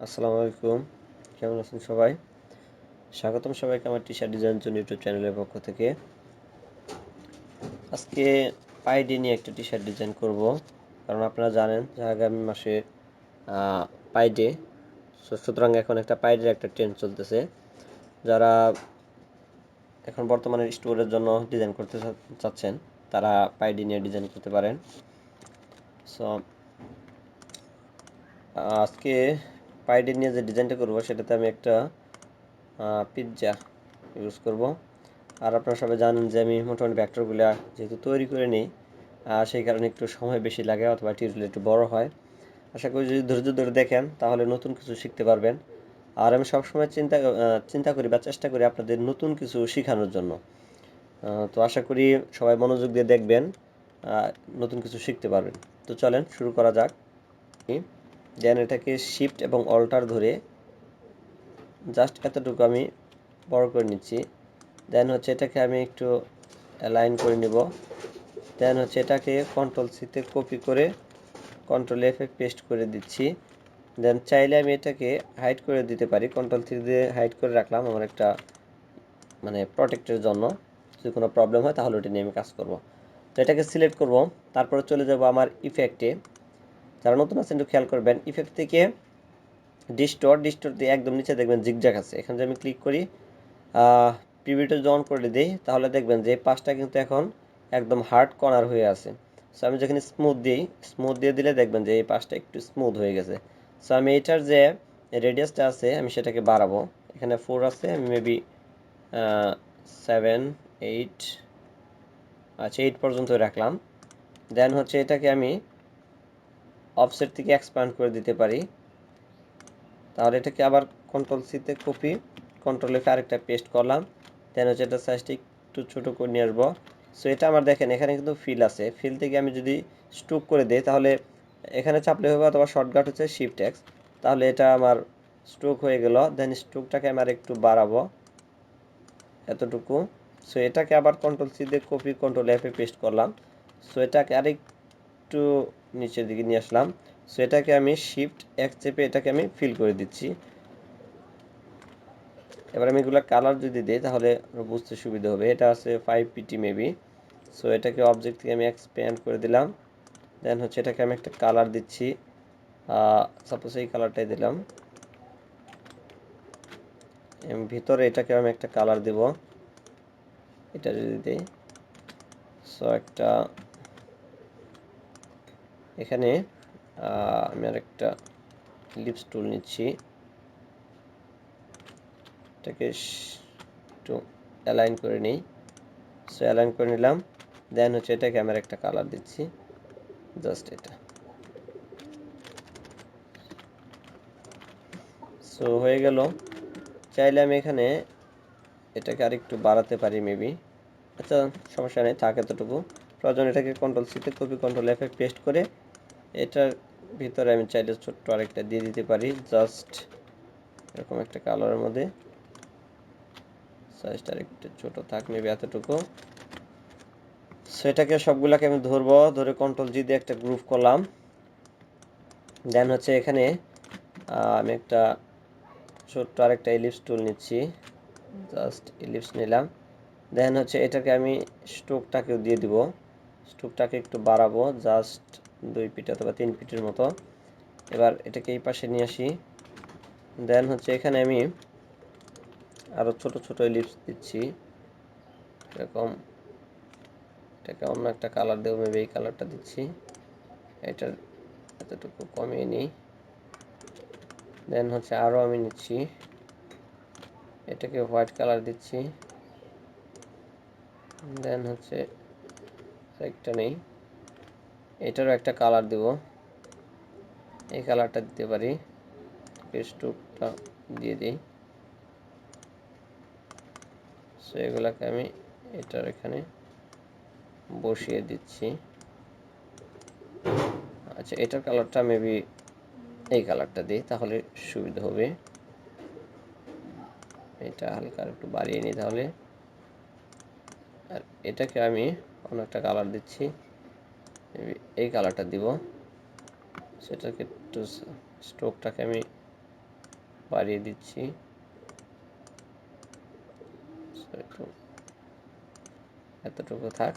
আসসালামু আলাইকুম, কেমন আছেন সবাই? স্বাগতম সবাইকে আমার টি শার্ট ডিজাইন জন্য ইউটিউব চ্যানেলের পক্ষ থেকে। আজকে পাইডি নিয়ে একটা টি শার্ট ডিজাইন করব, কারণ আপনারা জানেন যে আগামী মাসে পাইডে, সুতরাং এখন একটা পাইডের একটা ট্রেন্ড চলতেছে। যারা এখন বর্তমানে স্টোরের জন্য ডিজাইন করতে চাচ্ছেন তারা পাইডি নিয়ে ডিজাইন করতে পারেন। সো আজকে পাইডি নিয়ে যে ডিজাইনটা করব সেটাতে আমি একটা পিৎজা ইউজ করব। আর আপনারা সবাই জানেন যে আমি মোটামুটি ভেক্টরগুলো যেহেতু তৈরি করে নিই, সেই কারণে একটু সময় বেশি লাগে অথবা টিউটোরিয়াল একটু বড় হয়। আশা করি যদি ধৈর্য ধরে দেখেন তাহলে নতুন কিছু শিখতে পারবেন। আর আমি সবসময় চিন্তা করি বা চেষ্টা করি আপনাদের নতুন কিছু শেখানোর জন্য। তো আশা করি সবাই মনোযোগ দিয়ে দেখবেন, নতুন কিছু শিখতে পারবেন। তো চলেন শুরু করা যাক। দেন এটাকে শিফট এবং অল্টার ধরে জাস্ট এতটুকু আমি বড় করে নিচ্ছি। দেন হচ্ছে এটাকে আমি একটু অ্যালাইন করে নিব। দেন হচ্ছে এটাকে কন্ট্রোল সিতে কপি করে কন্ট্রোল এফে পেস্ট করে দিচ্ছি। দেন চাইলে আমি এটাকে হাইড করে দিতে পারি, কন্ট্রোল থ্রি দিয়ে হাইড করে রাখলাম আমার একটা প্রোটেক্টের জন্য। যদি কোনো প্রবলেম হয় তাহলে ওটা নিয়ে আমি কাজ করব। তো এটাকে সিলেক্ট করব, তারপরে চলে যাব আমার ইফেক্টে। যারা নতুন আছেন একটু খেয়াল করবেন, ইফেক্ট থেকে ডিস্টোর দিয়ে একদম নিচে দেখবেন জিগজ্যাগ আছে, এখানে যদি আমি ক্লিক করি, প্রিভিউটা যদি অন করে দিই তাহলে দেখবেন যে এই পাশটা কিন্তু এখন একদম হার্ড কর্নার হয়ে আছে। সো আমি যখন স্মুথ দিয়ে দিলে দেখবেন যে এই পাশটা একটু স্মুথ হয়ে গেছে। সো আমি এটার যে রেডিয়াসটা আছে আমি সেটাকে বাড়াবো। এখানে 4 আছে, আমি মেবি 7, 8, আচ্ছা 8 পর্যন্ত রাখলাম। দেন হচ্ছে এটাকে আমি অফসেট থেকে এক্সপ্যান্ড করে দিতে পারি। তাহলে এটাকে আবার কন্ট্রোল সিতে কপি, কন্ট্রোল এফে আরেকটা পেস্ট করলাম। দেন হচ্ছে এটা সাইজটা একটু ছোটো করে নিয়ে আসবো। সো এটা আমার দেখেন এখানে কিন্তু ফিল আছে, ফিল থেকে আমি যদি স্ট্রোক করে দিই তাহলে এখানে চাপলে হবে, অথবা শর্টকাট হচ্ছে শিফট এক্স, তাহলে এটা আমার স্ট্রোক হয়ে গেল। দেন স্ট্রোকটাকে আমার একটু বাড়াবো এতটুকু। সো এটাকে আবার কন্ট্রোল সি দিয়ে কপি, কন্ট্রোল এফে পেস্ট করলাম। সো এটাকে আরেকটু নিচের দিকে নিয়ে আসলাম। সো এটাকে আমি শিফট এক্স চেপে এটাকে আমি ফিল করে দিচ্ছি। এবার আমি এগুলো কালার যদি দিই তাহলে বুঝতে সুবিধা হবে। এটা আছে 5pt মেবি। সো এটাকে অবজেক্ট থেকে আমি এক্সপ্যান্ড করে দিলাম। দেন হচ্ছে এটাকে আমি একটা কালার দিচ্ছি, সাপোজ এই কালারটাই দিলাম। ভিতরে এটাকে আমি একটা কালার দেব, এটা যদি দিই। সো একটা এখানে আমি আর একটা লিপস টুল নিচ্ছি, এটাকে একটু অ্যালাইন করে নিই। সো অ্যালাইন করে নিলাম। দেন হচ্ছে এটাকে আমি একটা কালার দিচ্ছি, জাস্ট এটা। সো হয়ে গেল। চাইলে আমি এখানে এটাকে আরেকটু বাড়াতে পারি মেবি। আচ্ছা সমস্যা নেই, থাক এতটুকু। প্রয়োজন এটাকে কন্ট্রোল সিতে কপি, কন্ট্রোল এফে পেস্ট করে এটার ভিতরে আমি চাইলে ছোট্ট আরেকটা দিয়ে দিতে পারি, জাস্ট এরকম একটা কালারের মধ্যে। সাইজটা আরেকটু ছোট থাক মেবি এতটুকু। সেটাকে সবগুলাকে আমি ধরবো, ধরে কন্ট্রোল জি দিয়ে একটা গ্রুপ করলাম। দেন হচ্ছে এখানে আমি একটা ছোট্ট আরেকটা ইলিপস টুল নিচ্ছি, জাস্ট ইলিপস নিলাম। দেন হচ্ছে এটাকে আমি স্ট্রোকটাকেও দিয়ে দিব, স্ট্রোকটাকে একটু বাড়াবো, জাস্ট 2 ফিট অথবা 3 ফিটের মতো। এবার এটাকে এই পাশে নিয়ে আসি। দেন হচ্ছে এখানে আমি আরও ছোট ছোট ইলিপস দিচ্ছি এরকম। এটাকে অন্য একটা কালার দেবো, মেবি এই কালারটা দিচ্ছি। এটার এতটুকু কমিয়ে নিই। দেন হচ্ছে আরও আমি নিচ্ছি, এটাকে হোয়াইট কালার দিচ্ছি। দেন হচ্ছে আরেকটা নেই, এটারও একটা কালার দেব, এই কালারটা দিতে পারি। স্ট্রোকটা দিয়ে দিই। সো এগুলাকে আমি এটার এখানে বসিয়ে দিচ্ছি। আচ্ছা এটার কালারটা মেবি এই কালারটা দিই তাহলে সুবিধা হবে। এটা হালকা একটু বাড়িয়ে নিই তাহলে। আর এটাকে আমি অন্য একটা কালার দিচ্ছি, এই কালারটা দিব। সেটাকে একটু স্ট্রোকটাকে আমি বাড়িয়ে দিচ্ছি, এতটুকু থাক।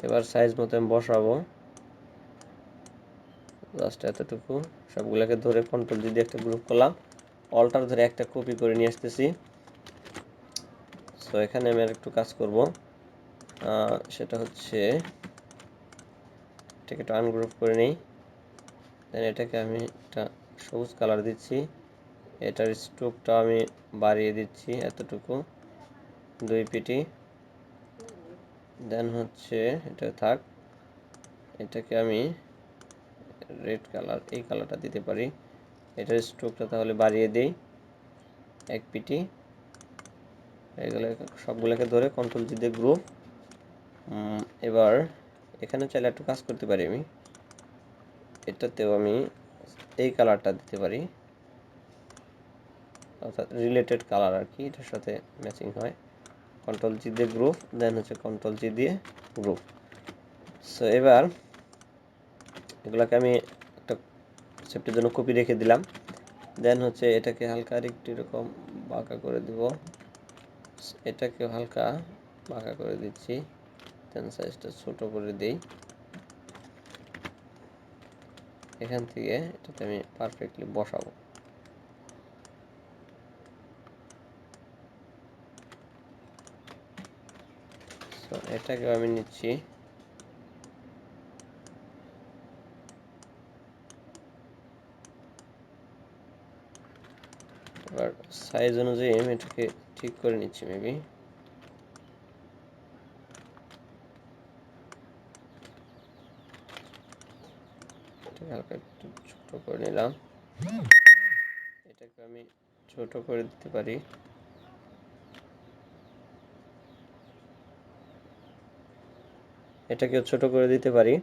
এবার সাইজ মতো আমি বসাবো, জাস্ট এতটুকু। সবগুলোকে ধরে কন্ট্রোল দিয়ে একটা গ্রুপ করলাম, অল্টার ধরে একটা কপি করে নিয়ে আসতেছি। সো এখানে আমি আর একটু কাজ করব, সেটা হচ্ছে এটাকে একটু আনগ্রুপ করে নিই। দেন এটাকে আমি একটা সবুজ কালার দিচ্ছি, এটার স্ট্রোকটা আমি বাড়িয়ে দিচ্ছি এতটুকু, 2 পিটি। দেন হচ্ছে এটা থাক, এটাকে আমি রেড কালার, এই কালারটা দিতে পারি। এটার স্ট্রোকটা তাহলে বাড়িয়ে দিই 1 পিটি। এগুলো সবগুলোকে ধরে কন্ট্রোল জি দিয়ে গ্রুপ। এবার এখানে চাইলে একটু কাজ করতে পারি আমি, এটাতেও আমি এই কালারটা দিতে পারি, অর্থাৎ রিলেটেড কালার আর কি, এটার সাথে ম্যাচিং হয়। কন্ট্রোল জি দিয়ে গ্রুপ, দেন হচ্ছে কন্ট্রোল জি দিয়ে গ্রুপ। সো এবার এগুলোকে আমি একটা সেফটির জন্য কপি রেখে দিলাম। দেন হচ্ছে এটাকে হালকা আর একটু এরকম বাঁকা করে দিব, এটাকে হালকা বাঁকা করে দিচ্ছি। দেন সাইজটা ছোট করে দিই, এখান থেকে এটাতে আমি পারফেক্টলি বসাবো। সো এটাকেও আমি নিচ্ছি, এবার সাইজ অনুযায়ী আমি এটাকে ঠিক করে নিচ্ছি। মেবি এটাকে হালকা একটু ছোট করে নিলাম, এটাকে আমি ছোট করে দিতে পারি। এটাকেও ছোট করে দিতে পারি।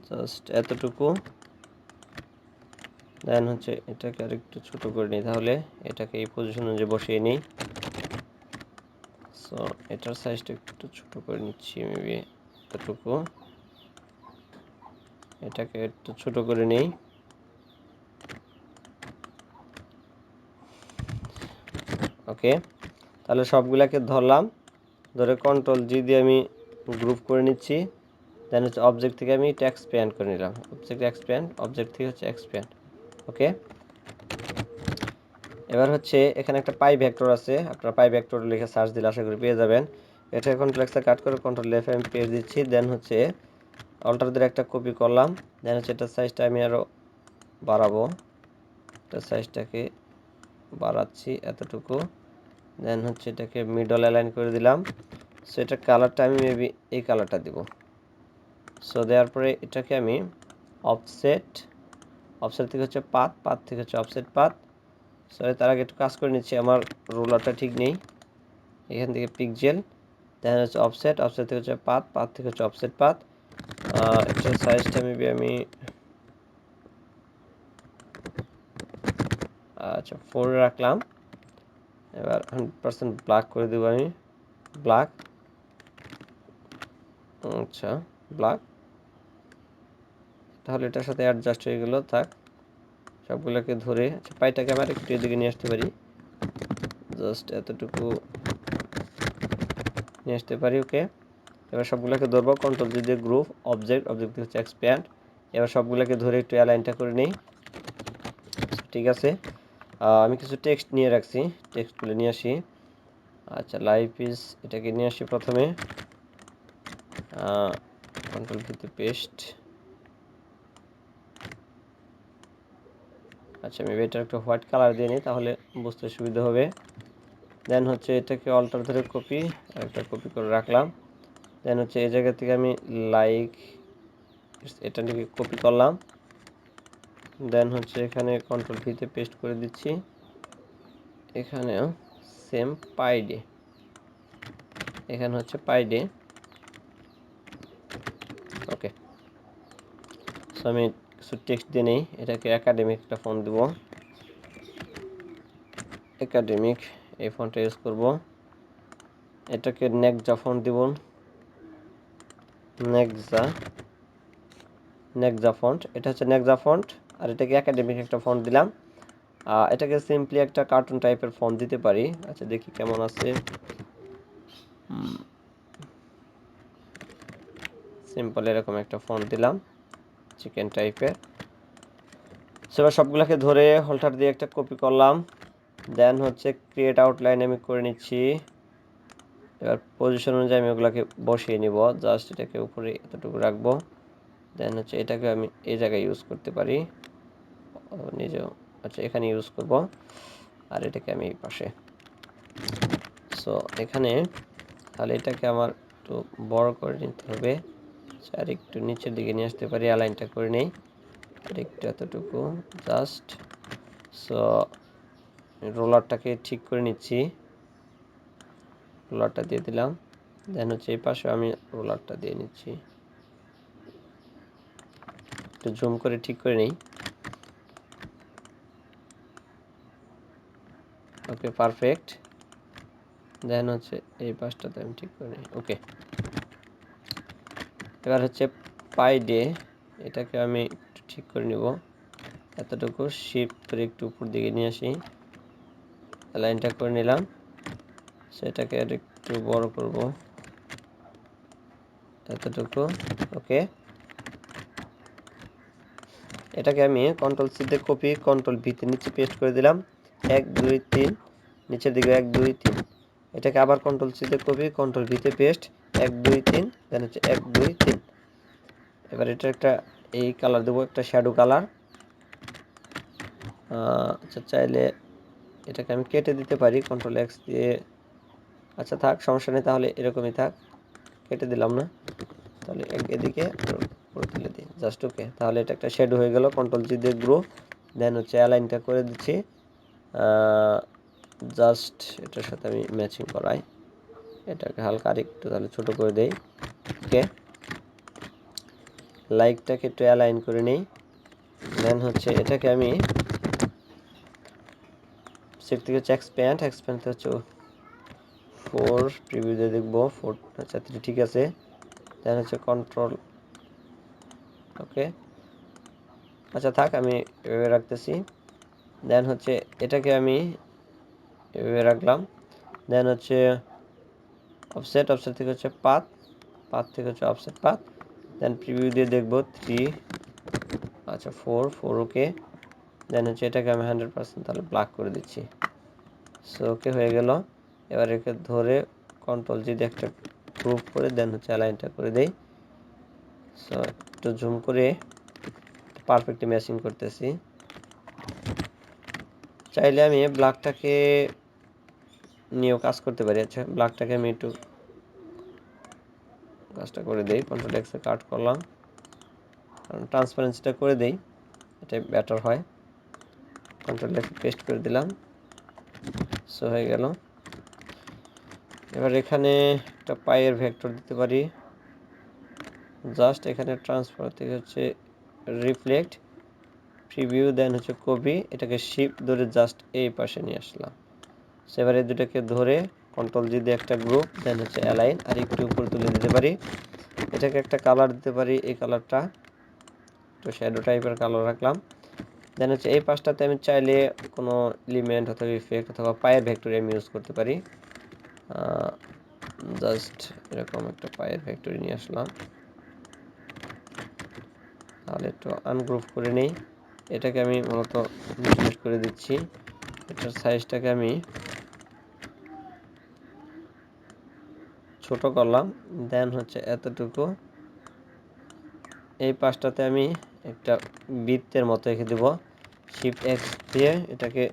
জাস্ট এতটুকু। দেন হচ্ছে এটাকে আর একটু ছোট করে নিই, তাহলে এটাকে এই পজিশন অনুযায়ী বসিয়ে নিই। সো এটার সাইজটা একটু ছোট করে নিচ্ছি, মেবি এতটুকু। এটাকে একটু ছোট করে নিই। ওকে, তাহলে সবগুলাকে ধরলাম, ধরে কন্ট্রোল জি দিয়ে আমি গ্রুপ করে নিচ্ছি। দেন হচ্ছে অবজেক্ট থেকে আমি এটা এক্সপ্যান্ড করে নিলাম, অবজেক্ট এক্সপ্যান্ড, অবজেক্ট থেকে হচ্ছে এক্সপ্যান্ড। ওকে, এবার হচ্ছে এখানে একটা পাই ভেক্টর আছে, আপনারা পাই ভেক্টর লিখে সার্চ দিলে আশা করি পেয়ে যাবেন। এটা কন্ট্রোল এক্সে কাট করে কন্ট্রোল এফ আমি পেস্ট দিচ্ছি। দেন হচ্ছে অল্টার দিয়ে একটা কপি করলাম। দেন হচ্ছে এটার সাইজটা আমি আরও বাড়াবো, এটার সাইজটাকে বাড়াচ্ছি এতটুকু। দেন হচ্ছে এটাকে মিডল অ্যালাইন করে দিলাম। সো এটার কালারটা আমি মেবি এই কালারটা দিব। সো দেওয়ার পরে এটাকে আমি অফসেট, অফসেট থেকে হচ্ছে পাথ, পাথ থেকে হচ্ছে অফসেট পাথ। সো তার আগে একটু কাজ করে নিচ্ছি, আমার রোলারটা ঠিক নেই। এখান থেকে পিকজেল, দেন হচ্ছে অফসেট, অফসেট থেকে হচ্ছে পাথ, পাথ থেকে হচ্ছে অফসেট পাথ। এটার সাইজটা মেবি আমি আচ্ছা 4 রাখলাম। এবার 100% ব্ল্যাক করে দেবো আমি, ব্ল্যাক। আচ্ছা ব্ল্যাক, তাহলে এটার সাথে অ্যাডজাস্ট হয়ে গেল। থাক, সবগুলোকে ধরে আচ্ছা পাইটাকে আমার একটু এদিকে নিয়ে আসতে পারি, জাস্ট এতটুকু নিয়ে আসতে পারি। ওকে, এবার সবগুলোকে ধরবো, কন্ট্রোল জি দিয়ে গ্রুপ, অবজেক্ট, অবজেক্ট হচ্ছে এক্সপ্যান্ড। এবার সবগুলোকে ধরে একটু অ্যালাইনটা করে নিই। ঠিক আছে, আমি কিছু টেক্সট নিয়ে রাখছি, টেক্সটগুলো নিয়ে আসি। আচ্ছা লাইফ ইজ, এটাকে নিয়ে আসি প্রথমে, কন্ট্রোল ভিতে পেস্ট। আচ্ছা আমি এটা একটা হোয়াইট কালার দিয়ে নিই, তাহলে বুঝতে সুবিধা হবে। দেন হচ্ছে এটাকে অল্টার ধরে কপি, একটা কপি করে রাখলাম। দেন হচ্ছে এই জায়গা থেকে আমি লাইক, এটা থেকে কপি করলাম। দেন হচ্ছে এখানে কন্ট্রোল ভিতে পেস্ট করে দিচ্ছি, এখানেও সেম পাইডে, এখানে হচ্ছে পাইডে। ওকে, সো আমি কিছু টেক্সট দিয়ে নেই, এটাকে একাডেমিক একটা ফন্ট দেব, একাডেমিক এই ফন্টটা ইউজ করব। এটাকে নেক্সা ফন্ট দিব, নেক্সা ফন্ট, এটা হচ্ছে নেক্সা ফন্ট। আর এটাকে একাডেমিক একটা ফন্ট দিলাম। এটাকে সিম্পলি একটা কার্টুন টাইপের ফন্ট দিতে পারি। আচ্ছা দেখি কেমন আছে। সিম্পল এরকম একটা ফন্ট দিলাম, চিকেন টাইপের। এবার সবগুলোকে ধরে হোল্ডার দিয়ে একটা কপি করলাম। দেন হচ্ছে ক্রিয়েট আউটলাইন আমি করে নিচ্ছি। এবার পজিশন অনুযায়ী আমি ওগুলোকে বসিয়ে নিব। জাস্ট এটাকে উপরে এতটুকু রাখবো। দেন হচ্ছে এটাকে আমি এই জায়গায় ইউজ করতে পারি নিজেও। আচ্ছা এখানে ইউজ করব, আর এটাকে আমি এই পাশে। সো এখানে তাহলে এটাকে আমার একটু বড় করে নিতে হবে। আর একটু নিচের দিকে নিয়ে আসতে পারি, অ্যালাইনটা করে নেই আর একটু এতটুকু জাস্ট। সো রোলারটাকে ঠিক করে নিচ্ছি, রোলারটা দিয়ে দিলাম। দেন হচ্ছে এই পাশে আমি রোলারটা দিয়ে নিচ্ছি, একটু জুম করে ঠিক করে নেই। Okay perfect. দেন হচ্ছে এই পাশটাতে আমি ঠিক করে নিই। ওকে, এবার হচ্ছে পাই ডে, এটাকে আমি একটু ঠিক করে নিব। এতটুকু শিফট করে একটু উপর দিকে নিয়ে আসি, লাইনটা করে নিলাম। সেটাকে আর একটু বড় করব, এতটুকু। ওকে, এটাকে আমি কন্ট্রোল সি তে কপি, কন্ট্রোল ভি তে নিচে পেস্ট করে দিলাম। 1 2 3, নিচের দিকে 1 2 3। এটাকে আবার কন্ট্রোল সি তে কপি, কন্ট্রোল ভি তে পেস্ট, 1 2 3, দেন হচ্ছে 1 2 3। এবার এটা একটা এই কালার দেবো, একটা শ্যাডো কালার। আচ্ছা চাইলে এটাকে আমি কেটে দিতে পারি কন্ট্রোল এক্স দিয়ে। আচ্ছা থাক, সমস্যা নেই, তাহলে এরকমই থাক, কেটে দিলাম না। তাহলে এদিকে করে তুলে দিই জাস্ট। ওকে, তাহলে এটা একটা শ্যাডো হয়ে গেল। কন্ট্রোল জি দিয়ে গ্রো, দেন হচ্ছে অ্যালাইনটা করে দিচ্ছি। জাস্ট এটার সাথে আমি ম্যাচিং করাই, এটাকে হালকা আরেকটু তাহলে ছোট করে দেই। ওকে, লাইকটাকে একটু অ্যালাইন করে নেই। দেন হচ্ছে এটাকে আমি সেট থেকে হচ্ছে এক্সপ্যান্ড হচ্ছে 4, প্রিভিউ দিয়ে দেখবো 4। আচ্ছা 3 ঠিক আছে। দেন হচ্ছে কন্ট্রোল। ওকে, আচ্ছা থাক, আমি এভাবে রাখতেছি। দেন হচ্ছে এটাকে আমি এভাবে রাখলাম। দেন হচ্ছে অফসেট থেকে হচ্ছে পাথ থেকে হচ্ছে অফসেট পাথ। দেন প্রিভিউ দিয়ে দেখবো 3, আচ্ছা 4। ওকে, দেন হচ্ছে এটাকে আমি 100% তাহলে ব্ল্যাক করে দিচ্ছি। সো ওকে হয়ে গেল। এবার একে ধরে কন্ট্রোল জি দিয়ে একটা গ্রুপ করে দেন হচ্ছে অ্যালাইনটা করে দেই। সো একটু জুম করে পারফেক্টলি ম্যাচিং করতেছি। চাইলে আমি ব্ল্যাকটাকে নিয়েও কাজ করতে পারি। আচ্ছা ব্ল্যাকটাকে আমি একটু কাজটা করে দেই, কন্ট্রোল এক্সে কাট করলাম, কারণ ট্রান্সপারেন্সিটা করে দেই, এটাই বেটার হয়। কন্ট্রোল এক্স পেস্ট করে দিলাম। সো হয়ে গেল। এবার এখানে একটা পায়ের ভেক্টর দিতে পারি। জাস্ট এখানে ট্রান্সফার থেকে হচ্ছে রিফ্লেক্ট, প্রিভিউ, দেন হচ্ছে কপি, এটাকে শিফট ধরে জাস্ট এই পাশে নিয়ে আসলাম। এবার এই দুটাকে ধরে কন্ট্রোল জি দিয়ে একটা গ্রুপ, দেন হচ্ছে অ্যালাইন, আর একটু উপরে তুলে দিতে পারি। এটাকে একটা কালার দিতে পারি, এই কালারটা একটু শ্যাডো টাইপের কালার রাখলাম। দেন হচ্ছে এই পাশটাতে আমি চাইলে কোনো এলিমেন্ট অথবা ইফেক্ট অথবা পায়ের ভেক্টর আমি ইউজ করতে পারি। জাস্ট এরকম একটা পায়ের ভেক্টর নিয়ে আসলাম। তাহলে একটু আনগ্রুপ করে নেই। এটাকে আমি মূলত মিসমেট করে দিচ্ছি। এটার সাইজটাকে আমি ছোট করলাম। দেন হচ্ছে এতটুকু। এই পাশটাতে আমি একটা বৃত্তের মতো রেখে দেব। শিফট এক্স দিয়ে এটাকে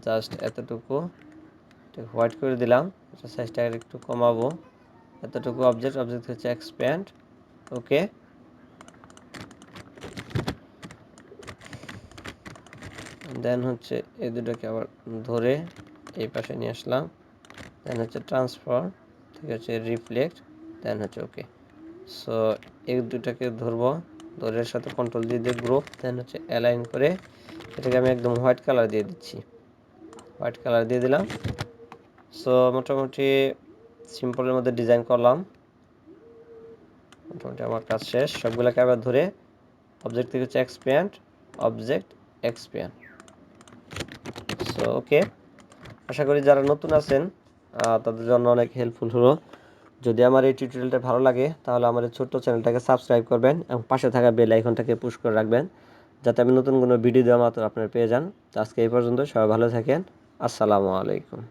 জাস্ট এতটুকু হোয়াইট করে দিলাম। এটা সাইজটা একটু কমাবো। এতটুকু অবজেক্ট হচ্ছে এক্সপ্যান্ড। ওকে, দেন হচ্ছে এই দুটোকে আবার ধরে এই পাশে নিয়ে আসলাম। দেন হচ্ছে ট্রান্সফার থেকে হচ্ছে রিফ্লেক্ট, দেন হচ্ছে ওকে। সো এই দুটাকে ধরবো, ধরে সাথে কন্ট্রোল দিয়ে গ্রুপ, দেন হচ্ছে অ্যালাইন করে এটাকে আমি একদম হোয়াইট কালার দিয়ে দিচ্ছি। হোয়াইট কালার দিয়ে দিলাম। সো মোটামুটি সিম্পলের মধ্যে ডিজাইন করলাম, মোটামুটি আমার কাজ শেষ। সবগুলোকে আবার ধরে অবজেক্ট থেকে হচ্ছে expand, object expand. So okay, আশা করি যারা নতুন আছেন তাদের জন্য অনেক হেল্পফুল হলো। যদি আমার এই টিউটোরিয়ালটা ভালো লাগে তাহলে আমার এই ছোট্ট চ্যানেলটাকে সাবস্ক্রাইব করবেন এবং পাশে থাকা বেল আইকনটাকে পুশ করে রাখবেন, যাতে আমি নতুন কোনো ভিডিও দেওয়া মাত্র আপনারা পেয়ে যান। তো আজকে এই পর্যন্ত, সবাই ভালো থাকেন। আসসালামু আলাইকুম।